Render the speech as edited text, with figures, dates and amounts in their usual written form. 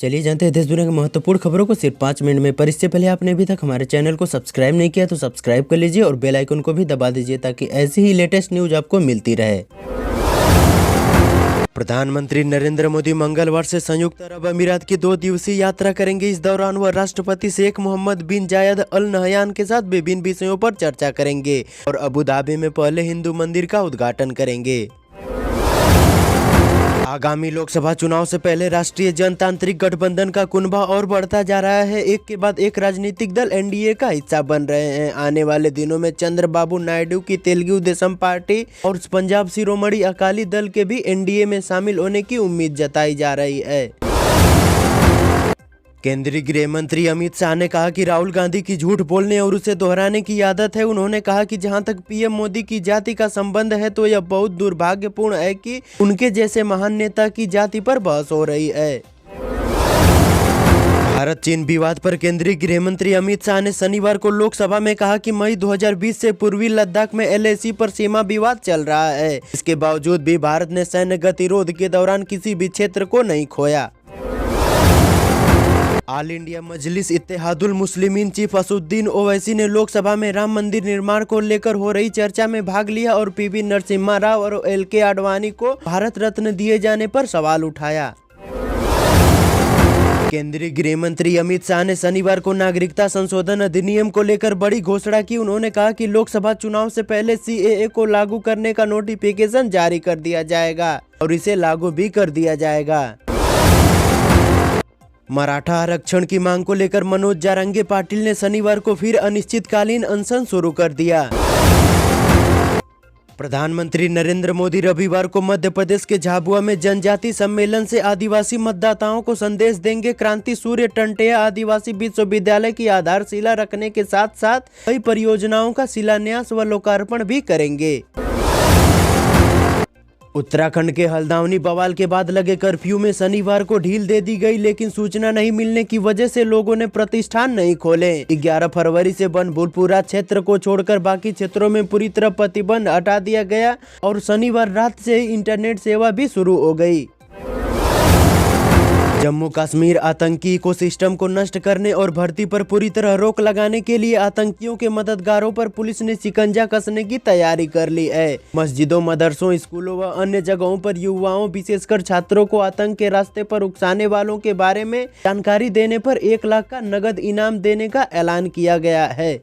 चलिए जानते हैं देश दुनिया की महत्वपूर्ण खबरों को सिर्फ 5 मिनट में। पर इससे पहले आपने अभी तक हमारे चैनल को सब्सक्राइब नहीं किया तो सब्सक्राइब कर लीजिए और बेल आइकन को भी दबा दीजिए ताकि ऐसी ही लेटेस्ट न्यूज आपको मिलती रहे। प्रधानमंत्री नरेंद्र मोदी मंगलवार से संयुक्त अरब अमीरात की 2 दिवसीय यात्रा करेंगे। इस दौरान वह राष्ट्रपति शेख मोहम्मद बिन जायद अल नहयान के साथ विभिन्न विषयों पर चर्चा करेंगे और अबू धाबी में पहले हिंदू मंदिर का उद्घाटन करेंगे। आगामी लोकसभा चुनाव से पहले राष्ट्रीय जनतांत्रिक गठबंधन का कुनबा और बढ़ता जा रहा है। एक के बाद एक राजनीतिक दल एनडीए का हिस्सा बन रहे हैं। आने वाले दिनों में चंद्रबाबू नायडू की तेलुगु देशम पार्टी और पंजाब शिरोमणि अकाली दल के भी एनडीए में शामिल होने की उम्मीद जताई जा रही है। केंद्रीय गृह मंत्री अमित शाह ने कहा कि राहुल गांधी की झूठ बोलने और उसे दोहराने की आदत है। उन्होंने कहा कि जहां तक पीएम मोदी की जाति का संबंध है तो यह बहुत दुर्भाग्यपूर्ण है कि उनके जैसे महान नेता की जाति पर बहस हो रही है। भारत चीन विवाद पर केंद्रीय गृह मंत्री अमित शाह ने शनिवार को लोकसभा में कहा कि मई 2020 से पूर्वी लद्दाख में एलएसी पर सीमा विवाद चल रहा है। इसके बावजूद भी भारत ने सैन्य गतिरोध के दौरान किसी भी क्षेत्र को नहीं खोया। ऑल इंडिया मजलिस इत्तेहादुल मुस्लिमीन चीफ असदुद्दीन ओवैसी ने लोकसभा में राम मंदिर निर्माण को लेकर हो रही चर्चा में भाग लिया और पीवी नरसिम्हा राव और एलके आडवाणी को भारत रत्न दिए जाने पर सवाल उठाया। केंद्रीय गृह मंत्री अमित शाह ने शनिवार को नागरिकता संशोधन अधिनियम को लेकर बड़ी घोषणा की। उन्होंने कहा कि लोकसभा चुनाव से पहले सीएए को लागू करने का नोटिफिकेशन जारी कर दिया जाएगा और इसे लागू भी कर दिया जाएगा। मराठा आरक्षण की मांग को लेकर मनोज जारंगे पाटिल ने शनिवार को फिर अनिश्चितकालीन अनशन शुरू कर दिया। प्रधानमंत्री नरेंद्र मोदी रविवार को मध्य प्रदेश के झाबुआ में जनजाति सम्मेलन से आदिवासी मतदाताओं को संदेश देंगे। क्रांति सूर्य टंटेया आदिवासी विश्वविद्यालय की आधारशिला रखने के साथ साथ कई परियोजनाओं का शिलान्यास व लोकार्पण भी करेंगे। उत्तराखंड के हल्द्वानी बवाल के बाद लगे कर्फ्यू में शनिवार को ढील दे दी गई, लेकिन सूचना नहीं मिलने की वजह से लोगों ने प्रतिष्ठान नहीं खोले। 11 फरवरी से बनभूलपुरा क्षेत्र को छोड़कर बाकी क्षेत्रों में पूरी तरह प्रतिबंध हटा दिया गया और शनिवार रात से ही इंटरनेट सेवा भी शुरू हो गई। जम्मू कश्मीर आतंकी इकोसिस्टम को नष्ट करने और भर्ती पर पूरी तरह रोक लगाने के लिए आतंकियों के मददगारों पर पुलिस ने शिकंजा कसने की तैयारी कर ली है। मस्जिदों, मदरसों, स्कूलों व अन्य जगहों पर युवाओं विशेषकर छात्रों को आतंक के रास्ते पर उकसाने वालों के बारे में जानकारी देने पर 1 लाख का नगद इनाम देने का ऐलान किया गया है।